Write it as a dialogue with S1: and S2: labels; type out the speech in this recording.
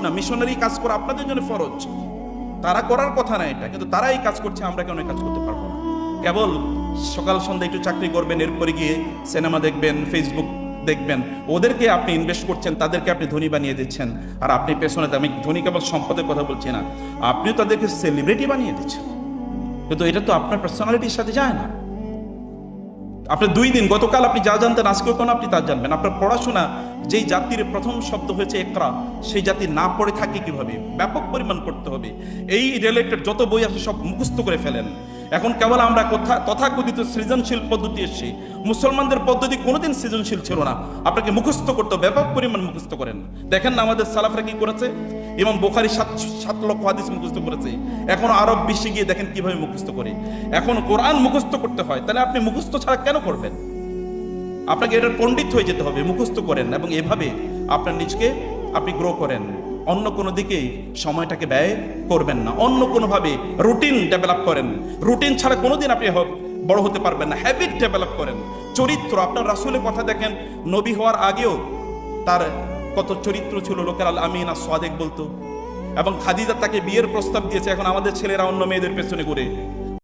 S1: না, মিশনারি কাজ করা আপনাদের জন্য ফরজ, তারা করার কথা না এটা, কিন্তু তারা এই কাজ করছে, আমরা কেন এই কাজ করতে পারবো না? কেবল সকাল সন্ধ্যা একটু চাকরি করবেন, এরপরে গিয়ে সিনেমা দেখবেন, ফেসবুক দেখবেন, ওদেরকে আপনি ইনভেস্ট করছেন, তাদেরকে আপনি ধনী বানিয়ে দিচ্ছেন, আর আপনি পেছনে, আমি ধনী কেবল সম্পদের কথা বলছি না, আপনিও তাদেরকে সেলিব্রিটি বানিয়ে দিচ্ছেন, কিন্তু এটা তো আপনার পার্সোনালিটির সাথে যায় না। আপনার 2 দিন, গতকাল আপনি যা জানতেন আজকেও কেন আপনি তা জানবেন? আপনার পড়াশোনা, যেই জাতির প্রথম শব্দ হয়েছে ইকরা, সেই জাতি না পড়ে থাকে কিভাবে? ব্যাপক পরিমাণ পড়তে হবে। এই রিলেটেড যত বই আছে সব মুখস্থ করে ফেলেন। এখন কেবল আমরা তথাকথিত সৃজনশীল পদ্ধতি এসেছি, মুসলমানদের পদ্ধতি কোনোদিন সৃজনশীল ছিল না। আপনাকে মুখস্থ করতে হবে, ব্যাপক পরিমাণ মুখস্থ করেন। দেখেন না আমাদের সালাফরা কি করেছে? ইমাম বুখারী 7 লক্ষ হাদিস মুখস্থ করেছে। এখন আরব বিশ্বে গিয়ে দেখেন কিভাবে মুখস্থ করে। এখন কোরআন মুখস্থ করতে হয়, তাহলে আপনি মুখস্থ ছাড়া কেন করবেন? আপনাকে এটার পণ্ডিত হয়ে যেতে হবে, মুখস্থ করেন এবং এভাবে আপনার নিজকে আপনি গ্রো করেন। অন্য কোনো দিকে সময়টাকে ব্যয় করবেন না, অন্য কোনোভাবে রুটিন ডেভেলপ করেন। রুটিন ছাড়া কোনোদিন আপনি বড় হতে পারবেন না। হ্যাবিট ডেভেলপ করেন, চরিত্র। আপনার রাসূলের কথা দেখেন, নবী হওয়ার আগেও তার কত চরিত্র ছিল, লোকের আল আমিন আর সাদেক বলতো, এবং খাদিজা তাকে বিয়ের প্রস্তাব দিয়েছে। এখন আমাদের ছেলেরা অন্য মেয়েদের পেছনে ঘুরে,